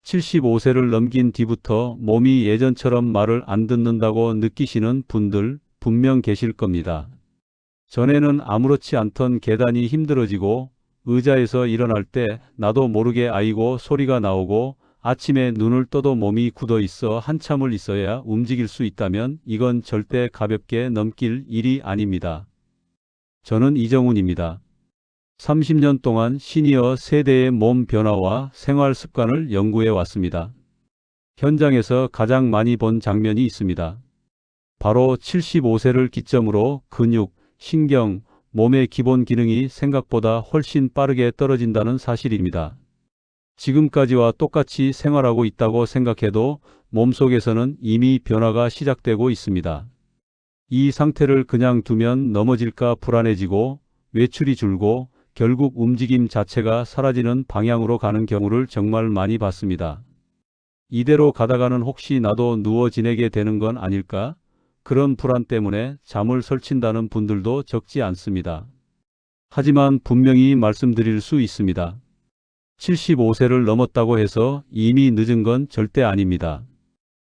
75세를 넘긴 뒤부터 몸이 예전처럼 말을 안 듣는다고 느끼시는 분들 분명 계실 겁니다. 전에는 아무렇지 않던 계단이 힘들어지고 의자에서 일어날 때 나도 모르게 아이고 소리가 나오고 아침에 눈을 떠도 몸이 굳어 있어 한참을 있어야 움직일 수 있다면 이건 절대 가볍게 넘길 일이 아닙니다. 저는 이정훈입니다. 30년 동안 시니어 세대의 몸 변화와 생활 습관을 연구해 왔습니다. 현장에서 가장 많이 본 장면이 있습니다. 바로 75세를 기점으로 근육, 신경, 몸의 기본 기능이 생각보다 훨씬 빠르게 떨어진다는 사실입니다. 지금까지와 똑같이 생활하고 있다고 생각해도 몸속에서는 이미 변화가 시작되고 있습니다. 이 상태를 그냥 두면 넘어질까 불안해지고 외출이 줄고 결국 움직임 자체가 사라지는 방향으로 가는 경우를 정말 많이 봤습니다. 이대로 가다가는 혹시 나도 누워 지내게 되는 건 아닐까? 그런 불안 때문에 잠을 설친다는 분들도 적지 않습니다. 하지만 분명히 말씀드릴 수 있습니다. 75세를 넘었다고 해서 이미 늦은 건 절대 아닙니다.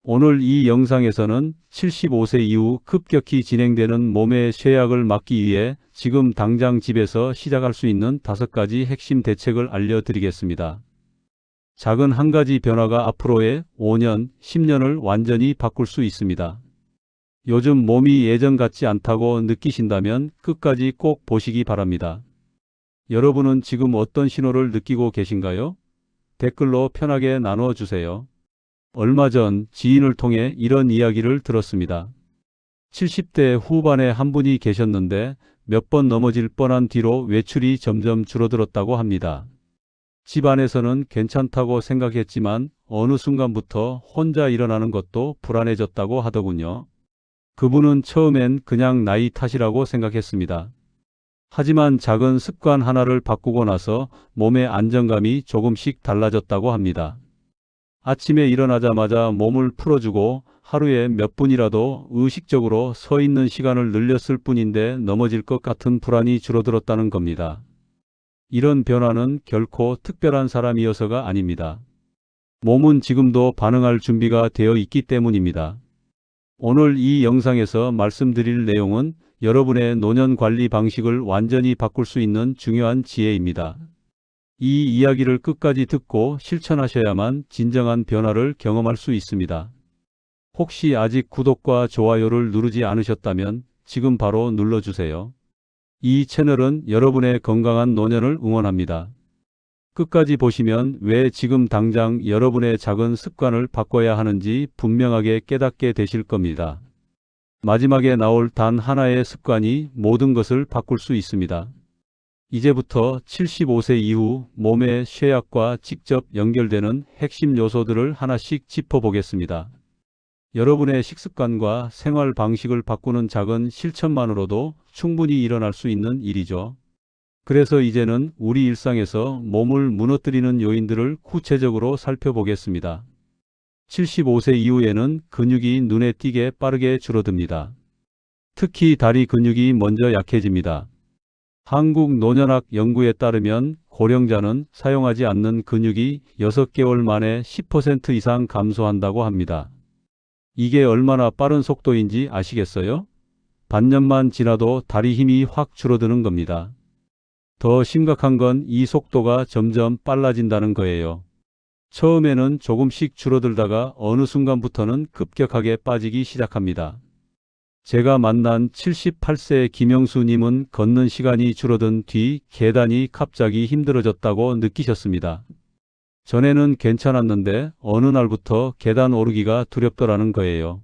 오늘 이 영상에서는 75세 이후 급격히 진행되는 몸의 쇠약을 막기 위해 지금 당장 집에서 시작할 수 있는 5가지 핵심 대책을 알려드리겠습니다. 작은 한 가지 변화가 앞으로의 5년, 10년을 완전히 바꿀 수 있습니다. 요즘 몸이 예전 같지 않다고 느끼신다면 끝까지 꼭 보시기 바랍니다. 여러분은 지금 어떤 신호를 느끼고 계신가요? 댓글로 편하게 나눠주세요. 얼마 전 지인을 통해 이런 이야기를 들었습니다. 70대 후반에 한 분이 계셨는데 몇 번 넘어질 뻔한 뒤로 외출이 점점 줄어들었다고 합니다. 집 안에서는 괜찮다고 생각했지만 어느 순간부터 혼자 일어나는 것도 불안해졌다고 하더군요. 그분은 처음엔 그냥 나이 탓이라고 생각했습니다. 하지만 작은 습관 하나를 바꾸고 나서 몸의 안정감이 조금씩 달라졌다고 합니다. 아침에 일어나자마자 몸을 풀어주고 하루에 몇 분이라도 의식적으로 서 있는 시간을 늘렸을 뿐인데 넘어질 것 같은 불안이 줄어들었다는 겁니다. 이런 변화는 결코 특별한 사람이어서가 아닙니다. 몸은 지금도 반응할 준비가 되어 있기 때문입니다. 오늘 이 영상에서 말씀드릴 내용은 여러분의 노년 관리 방식을 완전히 바꿀 수 있는 중요한 지혜입니다. 이 이야기를 끝까지 듣고 실천하셔야만 진정한 변화를 경험할 수 있습니다. 혹시 아직 구독과 좋아요를 누르지 않으셨다면 지금 바로 눌러주세요. 이 채널은 여러분의 건강한 노년을 응원합니다. 끝까지 보시면 왜 지금 당장 여러분의 작은 습관을 바꿔야 하는지 분명하게 깨닫게 되실 겁니다. 마지막에 나올 단 하나의 습관이 모든 것을 바꿀 수 있습니다. 이제부터 75세 이후 몸의 쇠약과 직접 연결되는 핵심 요소들을 하나씩 짚어보겠습니다. 여러분의 식습관과 생활 방식을 바꾸는 작은 실천만으로도 충분히 일어날 수 있는 일이죠. 그래서 이제는 우리 일상에서 몸을 무너뜨리는 요인들을 구체적으로 살펴보겠습니다. 75세 이후에는 근육이 눈에 띄게 빠르게 줄어듭니다. 특히 다리 근육이 먼저 약해집니다. 한국노년학 연구에 따르면 고령자는 사용하지 않는 근육이 6개월 만에 10% 이상 감소한다고 합니다. 이게 얼마나 빠른 속도인지 아시겠어요? 반년만 지나도 다리 힘이 확 줄어드는 겁니다. 더 심각한 건 이 속도가 점점 빨라진다는 거예요. 처음에는 조금씩 줄어들다가 어느 순간부터는 급격하게 빠지기 시작합니다. 제가 만난 78세 김영수님은 걷는 시간이 줄어든 뒤 계단이 갑자기 힘들어졌다고 느끼셨습니다. 전에는 괜찮았는데 어느 날부터 계단 오르기가 두렵더라는 거예요.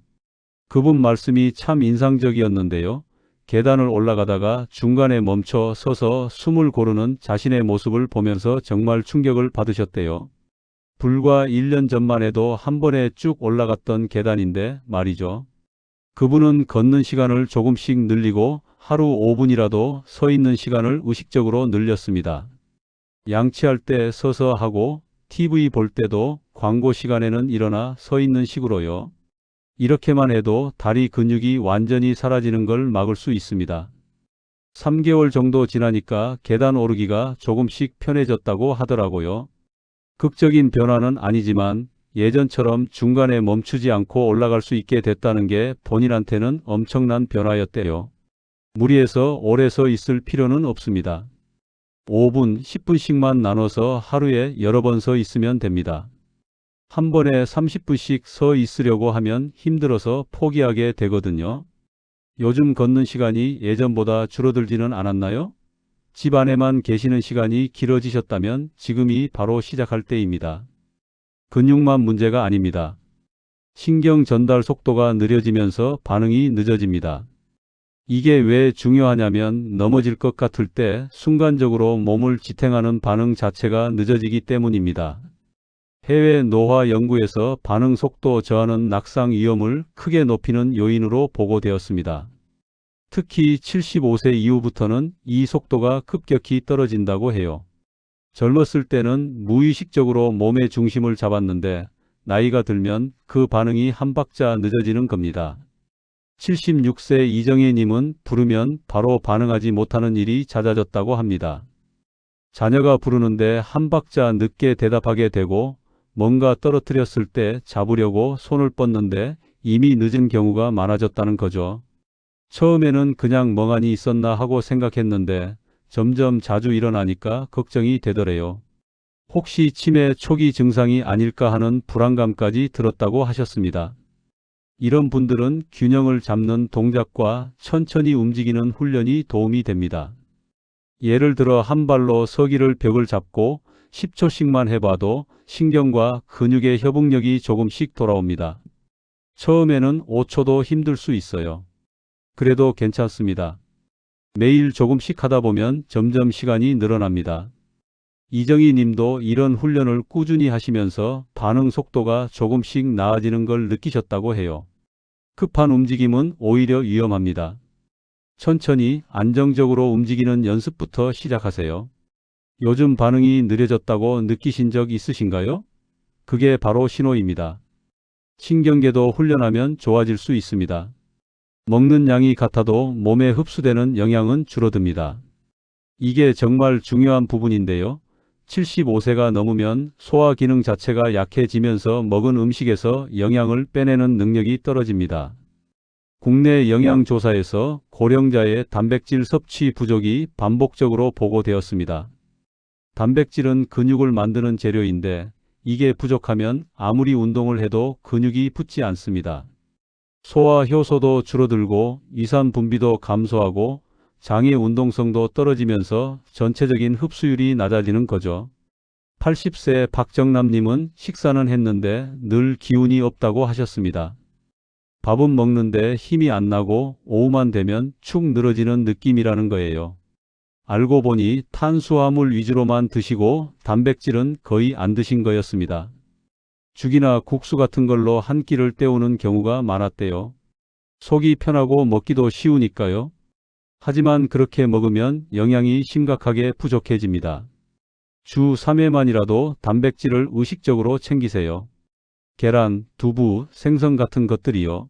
그분 말씀이 참 인상적이었는데요. 계단을 올라가다가 중간에 멈춰 서서 숨을 고르는 자신의 모습을 보면서 정말 충격을 받으셨대요. 불과 1년 전만 해도 한 번에 쭉 올라갔던 계단인데 말이죠. 그분은 걷는 시간을 조금씩 늘리고 하루 5분이라도 서 있는 시간을 의식적으로 늘렸습니다. 양치할 때 서서 하고 TV 볼 때도 광고 시간에는 일어나 서 있는 식으로요. 이렇게만 해도 다리 근육이 완전히 사라지는 걸 막을 수 있습니다. 3개월 정도 지나니까 계단 오르기가 조금씩 편해졌다고 하더라고요. 극적인 변화는 아니지만 예전처럼 중간에 멈추지 않고 올라갈 수 있게 됐다는 게 본인한테는 엄청난 변화였대요. 무리해서 오래 서 있을 필요는 없습니다. 5분, 10분씩만 나눠서 하루에 여러 번 서 있으면 됩니다. 한 번에 30분씩 서 있으려고 하면 힘들어서 포기하게 되거든요. 요즘 걷는 시간이 예전보다 줄어들지는 않았나요? 집 안에만 계시는 시간이 길어지셨다면 지금이 바로 시작할 때입니다. 근육만 문제가 아닙니다. 신경 전달 속도가 느려지면서 반응이 늦어집니다. 이게 왜 중요하냐면 넘어질 것 같을 때 순간적으로 몸을 지탱하는 반응 자체가 늦어지기 때문입니다. 해외 노화 연구에서 반응 속도 저하는 낙상 위험을 크게 높이는 요인으로 보고되었습니다. 특히 75세 이후부터는 이 속도가 급격히 떨어진다고 해요. 젊었을 때는 무의식적으로 몸의 중심을 잡았는데 나이가 들면 그 반응이 한 박자 늦어지는 겁니다. 76세 이정혜님은 부르면 바로 반응하지 못하는 일이 잦아졌다고 합니다. 자녀가 부르는데 한 박자 늦게 대답하게 되고 뭔가 떨어뜨렸을 때 잡으려고 손을 뻗는데 이미 늦은 경우가 많아졌다는 거죠. 처음에는 그냥 멍하니 있었나 하고 생각했는데 점점 자주 일어나니까 걱정이 되더래요. 혹시 치매 초기 증상이 아닐까 하는 불안감까지 들었다고 하셨습니다. 이런 분들은 균형을 잡는 동작과 천천히 움직이는 훈련이 도움이 됩니다. 예를 들어 한 발로 서기를 벽을 잡고 10초씩만 해봐도 신경과 근육의 협응력이 조금씩 돌아옵니다. 처음에는 5초도 힘들 수 있어요. 그래도 괜찮습니다. 매일 조금씩 하다 보면 점점 시간이 늘어납니다. 이정희 님도 이런 훈련을 꾸준히 하시면서 반응 속도가 조금씩 나아지는 걸 느끼셨다고 해요. 급한 움직임은 오히려 위험합니다. 천천히 안정적으로 움직이는 연습부터 시작하세요. 요즘 반응이 느려졌다고 느끼신 적 있으신가요? 그게 바로 신호입니다. 신경계도 훈련하면 좋아질 수 있습니다. 먹는 양이 같아도 몸에 흡수되는 영양은 줄어듭니다. 이게 정말 중요한 부분인데요. 75세가 넘으면 소화 기능 자체가 약해지면서 먹은 음식에서 영양을 빼내는 능력이 떨어집니다. 국내 영양조사에서 고령자의 단백질 섭취 부족이 반복적으로 보고되었습니다. 단백질은 근육을 만드는 재료인데 이게 부족하면 아무리 운동을 해도 근육이 붙지 않습니다. 소화 효소도 줄어들고 위산 분비도 감소하고 장의 운동성도 떨어지면서 전체적인 흡수율이 낮아지는 거죠. 80세 박정남님은 식사는 했는데 늘 기운이 없다고 하셨습니다. 밥은 먹는데 힘이 안 나고 오후만 되면 축 늘어지는 느낌이라는 거예요. 알고 보니 탄수화물 위주로만 드시고 단백질은 거의 안 드신 거였습니다. 죽이나 국수 같은 걸로 한 끼를 때우는 경우가 많았대요. 속이 편하고 먹기도 쉬우니까요. 하지만 그렇게 먹으면 영양이 심각하게 부족해집니다. 주 3회만이라도 단백질을 의식적으로 챙기세요. 계란, 두부, 생선 같은 것들이요.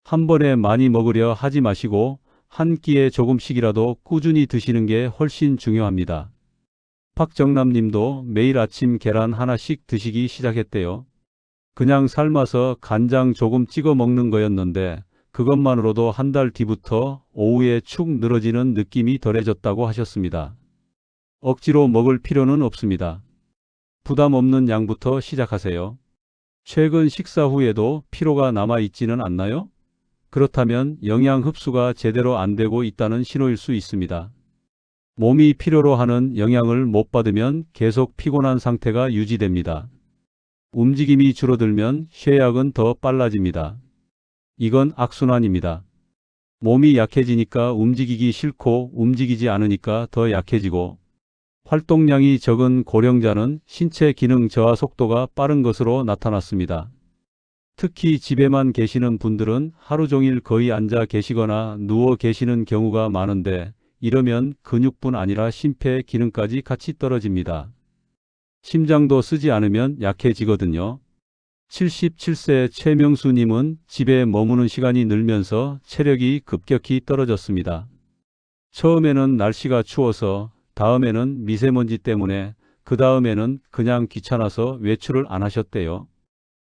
한 번에 많이 먹으려 하지 마시고 한 끼에 조금씩이라도 꾸준히 드시는 게 훨씬 중요합니다. 박정남 님도 매일 아침 계란 하나씩 드시기 시작했대요. 그냥 삶아서 간장 조금 찍어 먹는 거였는데 그것만으로도 한 달 뒤부터 오후에 축 늘어지는 느낌이 덜해졌다고 하셨습니다. 억지로 먹을 필요는 없습니다. 부담 없는 양부터 시작하세요. 최근 식사 후에도 피로가 남아 있지는 않나요? 그렇다면 영양 흡수가 제대로 안 되고 있다는 신호일 수 있습니다. 몸이 필요로 하는 영양을 못 받으면 계속 피곤한 상태가 유지됩니다. 움직임이 줄어들면 쇠약은 더 빨라집니다. 이건 악순환입니다. 몸이 약해지니까 움직이기 싫고 움직이지 않으니까 더 약해지고 활동량이 적은 고령자는 신체 기능 저하 속도가 빠른 것으로 나타났습니다. 특히 집에만 계시는 분들은 하루 종일 거의 앉아 계시거나 누워 계시는 경우가 많은데 이러면 근육뿐 아니라 심폐 기능까지 같이 떨어집니다. 심장도 쓰지 않으면 약해지거든요. 77세 최명수님은 집에 머무는 시간이 늘면서 체력이 급격히 떨어졌습니다. 처음에는 날씨가 추워서, 다음에는 미세먼지 때문에, 그 다음에는 그냥 귀찮아서 외출을 안 하셨대요.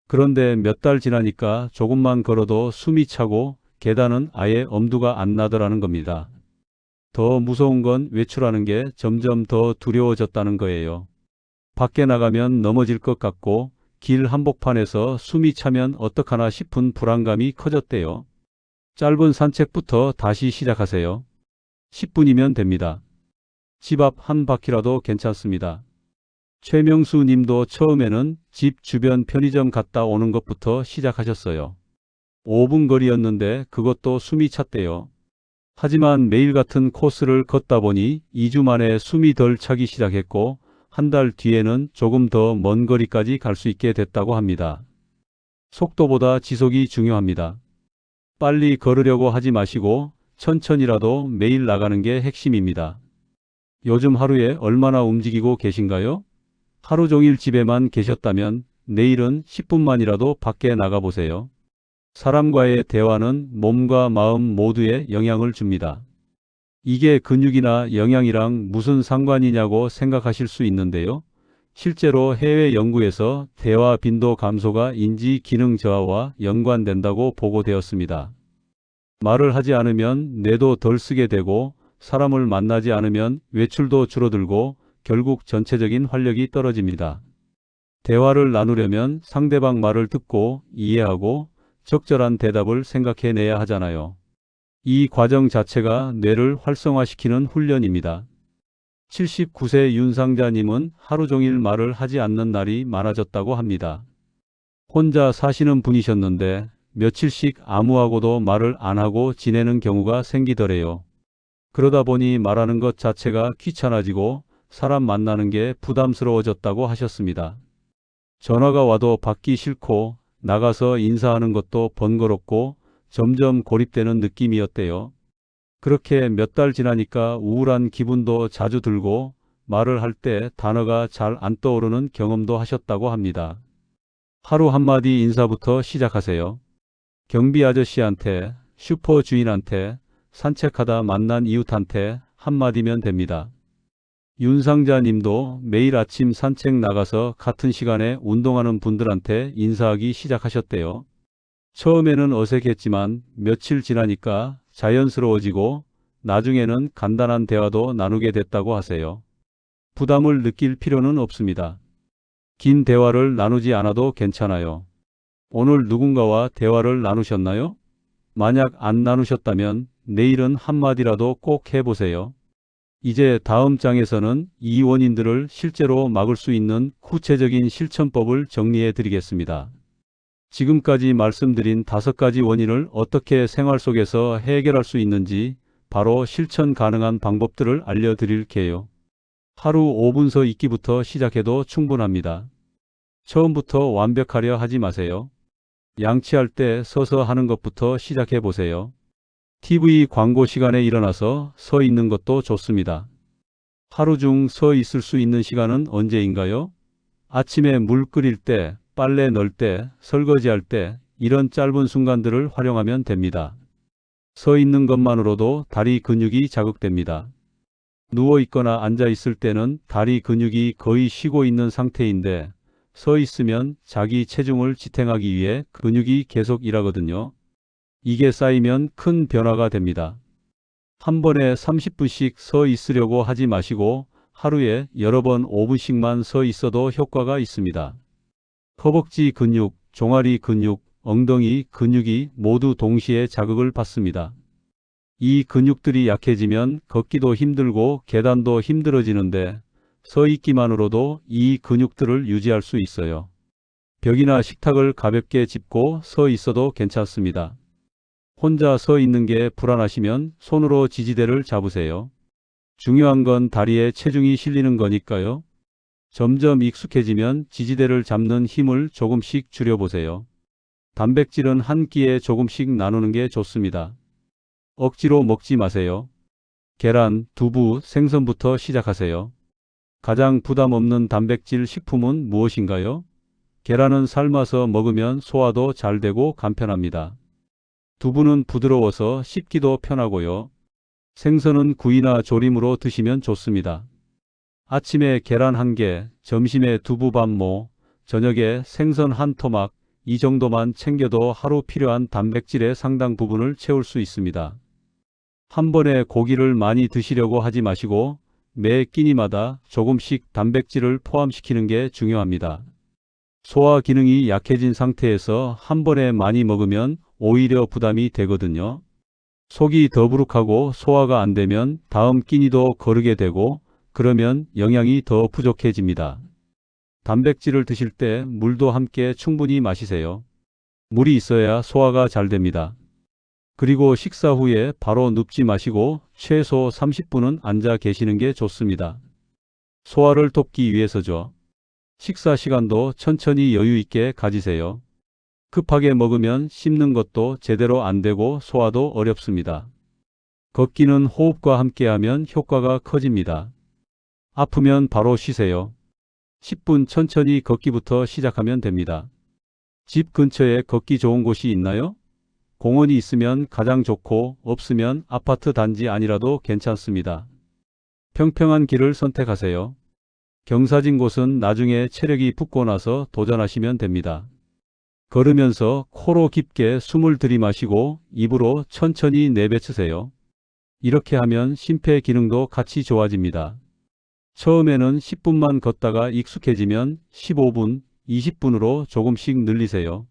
그런데 몇 달 지나니까 조금만 걸어도 숨이 차고 계단은 아예 엄두가 안 나더라는 겁니다. 더 무서운 건 외출하는 게 점점 더 두려워졌다는 거예요. 밖에 나가면 넘어질 것 같고 길 한복판에서 숨이 차면 어떡하나 싶은 불안감이 커졌대요. 짧은 산책부터 다시 시작하세요. 10분이면 됩니다. 집 앞 한 바퀴라도 괜찮습니다. 최명수 님도 처음에는 집 주변 편의점 갔다 오는 것부터 시작하셨어요. 5분 거리였는데 그것도 숨이 찼대요. 하지만 매일 같은 코스를 걷다 보니 2주 만에 숨이 덜 차기 시작했고 한 달 뒤에는 조금 더 먼 거리까지 갈 수 있게 됐다고 합니다. 속도보다 지속이 중요합니다. 빨리 걸으려고 하지 마시고 천천히라도 매일 나가는 게 핵심입니다. 요즘 하루에 얼마나 움직이고 계신가요? 하루 종일 집에만 계셨다면 내일은 10분만이라도 밖에 나가보세요. 사람과의 대화는 몸과 마음 모두에 영향을 줍니다. 이게 근육이나 영양이랑 무슨 상관이냐고 생각하실 수 있는데요. 실제로 해외 연구에서 대화 빈도 감소가 인지 기능 저하와 연관된다고 보고되었습니다. 말을 하지 않으면 뇌도 덜 쓰게 되고 사람을 만나지 않으면 외출도 줄어들고 결국 전체적인 활력이 떨어집니다. 대화를 나누려면 상대방 말을 듣고 이해하고 적절한 대답을 생각해내야 하잖아요. 이 과정 자체가 뇌를 활성화시키는 훈련입니다. 79세 윤상자님은 하루 종일 말을 하지 않는 날이 많아졌다고 합니다. 혼자 사시는 분이셨는데 며칠씩 아무하고도 말을 안 하고 지내는 경우가 생기더래요. 그러다 보니 말하는 것 자체가 귀찮아지고 사람 만나는 게 부담스러워졌다고 하셨습니다. 전화가 와도 받기 싫고 나가서 인사하는 것도 번거롭고 점점 고립되는 느낌이었대요. 그렇게 몇 달 지나니까 우울한 기분도 자주 들고 말을 할 때 단어가 잘 안 떠오르는 경험도 하셨다고 합니다. 하루 한마디 인사부터 시작하세요. 경비 아저씨한테, 슈퍼 주인한테, 산책하다 만난 이웃한테 한마디면 됩니다. 윤상자 님도 매일 아침 산책 나가서 같은 시간에 운동하는 분들한테 인사하기 시작하셨대요. 처음에는 어색했지만 며칠 지나니까 자연스러워지고 나중에는 간단한 대화도 나누게 됐다고 하세요. 부담을 느낄 필요는 없습니다. 긴 대화를 나누지 않아도 괜찮아요. 오늘 누군가와 대화를 나누셨나요? 만약 안 나누셨다면 내일은 한마디라도 꼭 해보세요. 이제 다음 장에서는 이 원인들을 실제로 막을 수 있는 구체적인 실천법을 정리해 드리겠습니다. 지금까지 말씀드린 5가지 원인을 어떻게 생활 속에서 해결할 수 있는지 바로 실천 가능한 방법들을 알려드릴게요. 하루 5분 서 읽기부터 시작해도 충분합니다. 처음부터 완벽하려 하지 마세요. 양치할 때 서서 하는 것부터 시작해 보세요. TV 광고 시간에 일어나서 서 있는 것도 좋습니다. 하루 중 서 있을 수 있는 시간은 언제인가요? 아침에 물 끓일 때, 빨래 넣을 때, 설거지할 때 이런 짧은 순간들을 활용하면 됩니다. 서 있는 것만으로도 다리 근육이 자극됩니다. 누워 있거나 앉아 있을 때는 다리 근육이 거의 쉬고 있는 상태인데 서 있으면 자기 체중을 지탱하기 위해 근육이 계속 일하거든요. 이게 쌓이면 큰 변화가 됩니다. 한 번에 30분씩 서 있으려고 하지 마시고 하루에 여러 번 5분씩만 서 있어도 효과가 있습니다. 허벅지 근육, 종아리 근육, 엉덩이 근육이 모두 동시에 자극을 받습니다. 이 근육들이 약해지면 걷기도 힘들고 계단도 힘들어지는데 서 있기만으로도 이 근육들을 유지할 수 있어요. 벽이나 식탁을 가볍게 짚고 서 있어도 괜찮습니다. 혼자 서 있는 게 불안하시면 손으로 지지대를 잡으세요. 중요한 건 다리에 체중이 실리는 거니까요. 점점 익숙해지면 지지대를 잡는 힘을 조금씩 줄여보세요. 단백질은 한 끼에 조금씩 나누는 게 좋습니다. 억지로 먹지 마세요. 계란, 두부, 생선부터 시작하세요. 가장 부담 없는 단백질 식품은 무엇인가요? 계란은 삶아서 먹으면 소화도 잘 되고 간편합니다. 두부는 부드러워서 씹기도 편하고요. 생선은 구이나 조림으로 드시면 좋습니다. 아침에 계란 1개, 점심에 두부 반모, 저녁에 생선 1토막, 이 정도만 챙겨도 하루 필요한 단백질의 상당 부분을 채울 수 있습니다. 한 번에 고기를 많이 드시려고 하지 마시고 매 끼니마다 조금씩 단백질을 포함시키는 게 중요합니다. 소화 기능이 약해진 상태에서 한 번에 많이 먹으면 오히려 부담이 되거든요. 속이 더부룩하고 소화가 안 되면 다음 끼니도 거르게 되고 그러면 영양이 더 부족해집니다. 단백질을 드실 때 물도 함께 충분히 마시세요. 물이 있어야 소화가 잘 됩니다. 그리고 식사 후에 바로 눕지 마시고 최소 30분은 앉아 계시는 게 좋습니다. 소화를 돕기 위해서죠. 식사 시간도 천천히 여유 있게 가지세요. 급하게 먹으면 씹는 것도 제대로 안 되고 소화도 어렵습니다. 걷기는 호흡과 함께하면 효과가 커집니다. 아프면 바로 쉬세요. 10분 천천히 걷기부터 시작하면 됩니다. 집 근처에 걷기 좋은 곳이 있나요? 공원이 있으면 가장 좋고 없으면 아파트 단지 아니라도 괜찮습니다. 평평한 길을 선택하세요. 경사진 곳은 나중에 체력이 붙고 나서 도전하시면 됩니다. 걸으면서 코로 깊게 숨을 들이마시고 입으로 천천히 내뱉으세요. 이렇게 하면 심폐 기능도 같이 좋아집니다. 처음에는 10분만 걷다가 익숙해지면 15분, 20분으로 조금씩 늘리세요.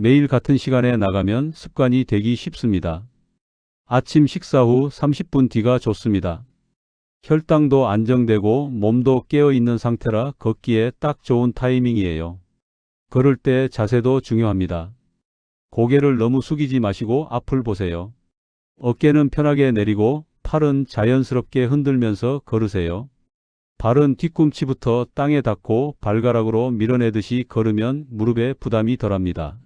매일 같은 시간에 나가면 습관이 되기 쉽습니다. 아침 식사 후 30분 뒤가 좋습니다. 혈당도 안정되고 몸도 깨어있는 상태라 걷기에 딱 좋은 타이밍이에요. 걸을 때 자세도 중요합니다. 고개를 너무 숙이지 마시고 앞을 보세요. 어깨는 편하게 내리고 팔은 자연스럽게 흔들면서 걸으세요. 발은 뒤꿈치부터 땅에 닿고 발가락으로 밀어내듯이 걸으면 무릎에 부담이 덜합니다.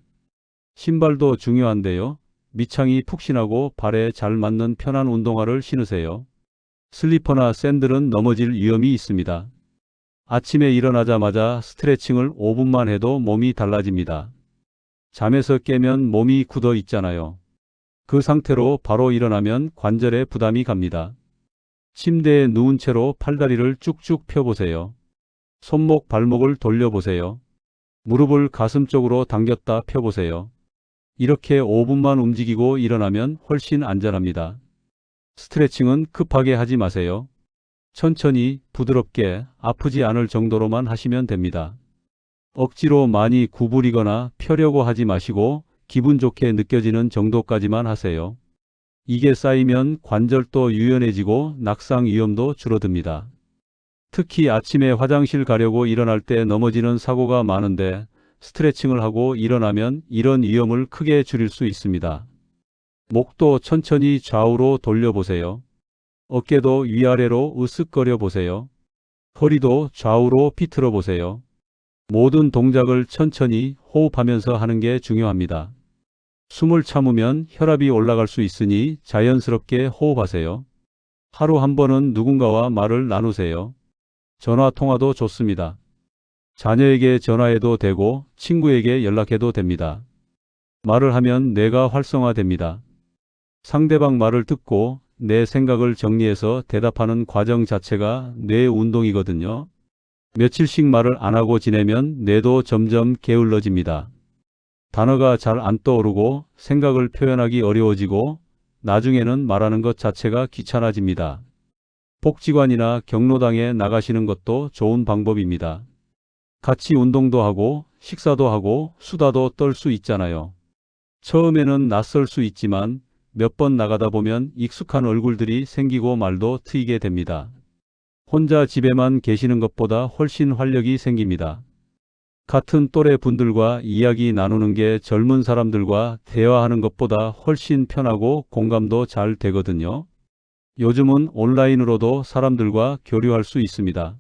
신발도 중요한데요. 밑창이 푹신하고 발에 잘 맞는 편한 운동화를 신으세요. 슬리퍼나 샌들은 넘어질 위험이 있습니다. 아침에 일어나자마자 스트레칭을 5분만 해도 몸이 달라집니다. 잠에서 깨면 몸이 굳어 있잖아요. 그 상태로 바로 일어나면 관절에 부담이 갑니다. 침대에 누운 채로 팔다리를 쭉쭉 펴보세요. 손목 발목을 돌려보세요. 무릎을 가슴 쪽으로 당겼다 펴보세요. 이렇게 5분만 움직이고 일어나면 훨씬 안전합니다. 스트레칭은 급하게 하지 마세요. 천천히 부드럽게 아프지 않을 정도로만 하시면 됩니다. 억지로 많이 구부리거나 펴려고 하지 마시고 기분 좋게 느껴지는 정도까지만 하세요. 이게 쌓이면 관절도 유연해지고 낙상 위험도 줄어듭니다. 특히 아침에 화장실 가려고 일어날 때 넘어지는 사고가 많은데 스트레칭을 하고 일어나면 이런 위험을 크게 줄일 수 있습니다. 목도 천천히 좌우로 돌려보세요. 어깨도 위아래로 으쓱거려 보세요. 허리도 좌우로 비틀어 보세요. 모든 동작을 천천히 호흡하면서 하는 게 중요합니다. 숨을 참으면 혈압이 올라갈 수 있으니 자연스럽게 호흡하세요. 하루 한 번은 누군가와 말을 나누세요. 전화 통화도 좋습니다. 자녀에게 전화해도 되고 친구에게 연락해도 됩니다. 말을 하면 뇌가 활성화됩니다. 상대방 말을 듣고 내 생각을 정리해서 대답하는 과정 자체가 뇌 운동이거든요. 며칠씩 말을 안 하고 지내면 뇌도 점점 게을러집니다. 단어가 잘 안 떠오르고 생각을 표현하기 어려워지고 나중에는 말하는 것 자체가 귀찮아집니다. 복지관이나 경로당에 나가시는 것도 좋은 방법입니다. 같이 운동도 하고 식사도 하고 수다도 떨 수 있잖아요. 처음에는 낯설 수 있지만 몇 번 나가다 보면 익숙한 얼굴들이 생기고 말도 트이게 됩니다. 혼자 집에만 계시는 것보다 훨씬 활력이 생깁니다. 같은 또래 분들과 이야기 나누는 게 젊은 사람들과 대화하는 것보다 훨씬 편하고 공감도 잘 되거든요. 요즘은 온라인으로도 사람들과 교류할 수 있습니다.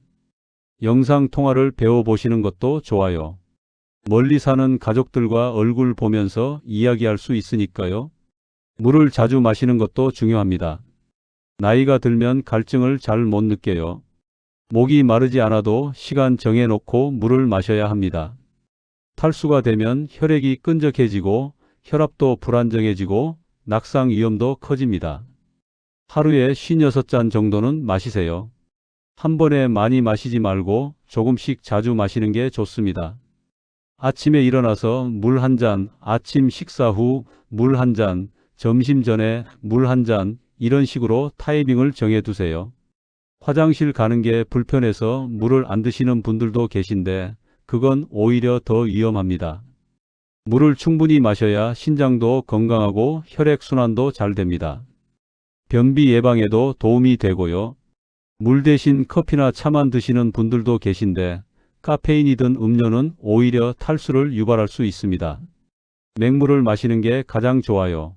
영상 통화를 배워보시는 것도 좋아요. 멀리 사는 가족들과 얼굴 보면서 이야기할 수 있으니까요. 물을 자주 마시는 것도 중요합니다. 나이가 들면 갈증을 잘 못 느껴요. 목이 마르지 않아도 시간 정해놓고 물을 마셔야 합니다. 탈수가 되면 혈액이 끈적해지고 혈압도 불안정해지고 낙상 위험도 커집니다. 하루에 56잔 정도는 마시세요. 한 번에 많이 마시지 말고 조금씩 자주 마시는 게 좋습니다. 아침에 일어나서 물 한 잔, 아침 식사 후 물 한 잔, 점심 전에 물 한 잔, 이런 식으로 타이밍을 정해 두세요. 화장실 가는 게 불편해서 물을 안 드시는 분들도 계신데 그건 오히려 더 위험합니다. 물을 충분히 마셔야 신장도 건강하고 혈액순환도 잘 됩니다. 변비 예방에도 도움이 되고요. 물 대신 커피나 차만 드시는 분들도 계신데 카페인이 든 음료는 오히려 탈수를 유발할 수 있습니다. 맹물을 마시는 게 가장 좋아요.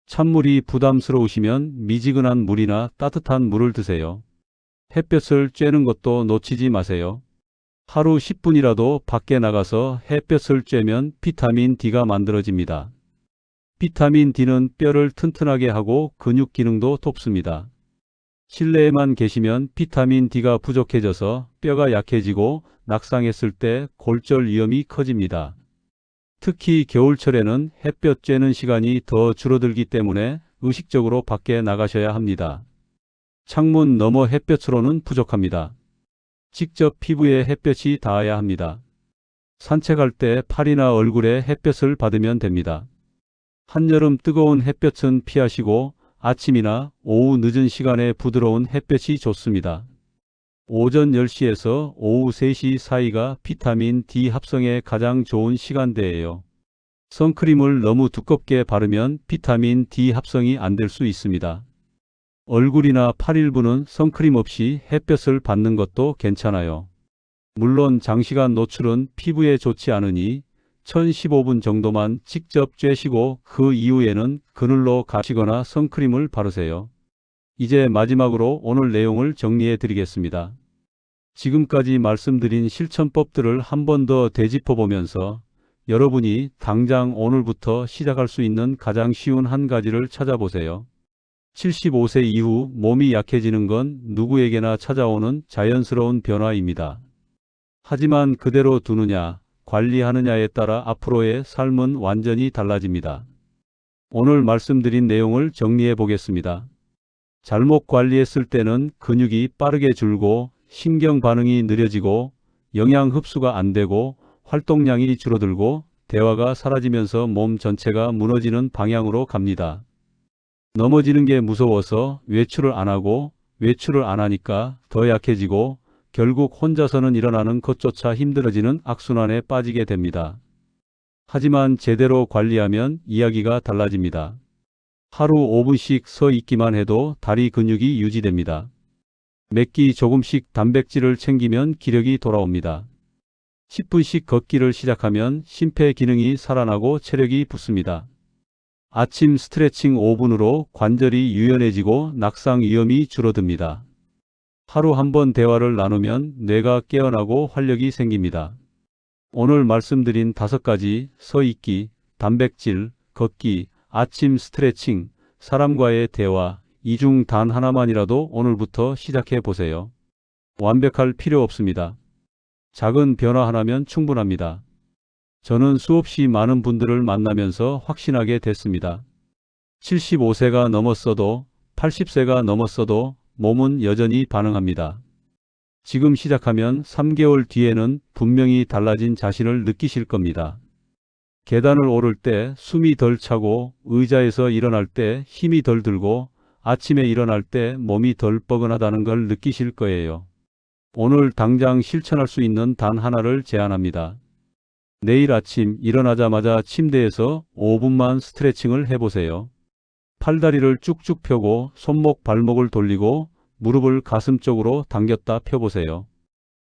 찬물이 부담스러우시면 미지근한 물이나 따뜻한 물을 드세요. 햇볕을 쬐는 것도 놓치지 마세요. 하루 10분이라도 밖에 나가서 햇볕을 쬐면 비타민 D가 만들어집니다. 비타민 D는 뼈를 튼튼하게 하고 근육 기능도 돕습니다. 실내에만 계시면 비타민 D가 부족해져서 뼈가 약해지고 낙상했을 때 골절 위험이 커집니다. 특히 겨울철에는 햇볕 쬐는 시간이 더 줄어들기 때문에 의식적으로 밖에 나가셔야 합니다. 창문 너머 햇볕으로는 부족합니다. 직접 피부에 햇볕이 닿아야 합니다. 산책할 때 팔이나 얼굴에 햇볕을 받으면 됩니다. 한여름 뜨거운 햇볕은 피하시고 아침이나 오후 늦은 시간에 부드러운 햇볕이 좋습니다. 오전 10시에서 오후 3시 사이가 비타민 D 합성에 가장 좋은 시간대예요. 선크림을 너무 두껍게 바르면 비타민 D 합성이 안 될 수 있습니다. 얼굴이나 팔 일부는 선크림 없이 햇볕을 받는 것도 괜찮아요. 물론 장시간 노출은 피부에 좋지 않으니 1015분 정도만 직접 쬐시고 그 이후에는 그늘로 가시거나 선크림을 바르세요. 이제 마지막으로 오늘 내용을 정리해 드리겠습니다. 지금까지 말씀드린 실천법들을 한 번 더 되짚어 보면서 여러분이 당장 오늘부터 시작할 수 있는 가장 쉬운 한 가지를 찾아보세요. 75세 이후 몸이 약해지는 건 누구에게나 찾아오는 자연스러운 변화입니다. 하지만 그대로 두느냐, 관리하느냐에 따라 앞으로의 삶은 완전히 달라집니다. 오늘 말씀드린 내용을 정리해 보겠습니다. 잘못 관리했을 때는 근육이 빠르게 줄고 신경 반응이 느려지고 영양 흡수가 안 되고 활동량이 줄어들고 대화가 사라지면서 몸 전체가 무너지는 방향으로 갑니다. 넘어지는 게 무서워서 외출을 안 하고 외출을 안 하니까 더 약해지고 결국 혼자서는 일어나는 것조차 힘들어지는 악순환에 빠지게 됩니다. 하지만 제대로 관리하면 이야기가 달라집니다. 하루 5분씩 서 있기만 해도 다리 근육이 유지됩니다. 매끼 조금씩 단백질을 챙기면 기력이 돌아옵니다. 10분씩 걷기를 시작하면 심폐 기능이 살아나고 체력이 붙습니다. 아침 스트레칭 5분으로 관절이 유연해지고 낙상 위험이 줄어듭니다. 하루 한 번 대화를 나누면 뇌가 깨어나고 활력이 생깁니다. 오늘 말씀드린 5가지 서 있기, 단백질, 걷기, 아침 스트레칭, 사람과의 대화, 이 중 단 하나만이라도 오늘부터 시작해 보세요. 완벽할 필요 없습니다. 작은 변화 하나면 충분합니다. 저는 수없이 많은 분들을 만나면서 확신하게 됐습니다. 75세가 넘었어도 80세가 넘었어도 몸은 여전히 반응합니다. 지금 시작하면 3개월 뒤에는 분명히 달라진 자신을 느끼실 겁니다. 계단을 오를 때 숨이 덜 차고 의자에서 일어날 때 힘이 덜 들고 아침에 일어날 때 몸이 덜 뻐근하다는 걸 느끼실 거예요. 오늘 당장 실천할 수 있는 단 하나를 제안합니다. 내일 아침 일어나자마자 침대에서 5분만 스트레칭을 해보세요. 팔다리를 쭉쭉 펴고 손목 발목을 돌리고 무릎을 가슴 쪽으로 당겼다 펴보세요.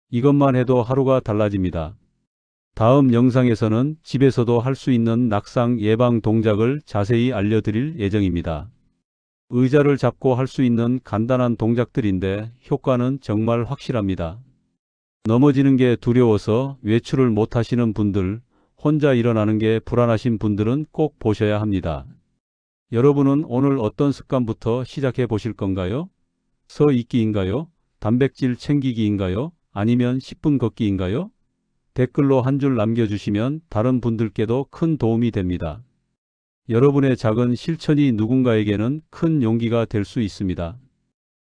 이것만 해도 하루가 달라집니다. 다음 영상에서는 집에서도 할 수 있는 낙상 예방 동작을 자세히 알려드릴 예정입니다. 의자를 잡고 할 수 있는 간단한 동작들인데 효과는 정말 확실합니다. 넘어지는 게 두려워서 외출을 못 하시는 분들, 혼자 일어나는 게 불안하신 분들은 꼭 보셔야 합니다. 여러분은 오늘 어떤 습관부터 시작해 보실 건가요? 서 있기인가요? 단백질 챙기기인가요? 아니면 10분 걷기인가요? 댓글로 한 줄 남겨주시면 다른 분들께도 큰 도움이 됩니다. 여러분의 작은 실천이 누군가에게는 큰 용기가 될 수 있습니다.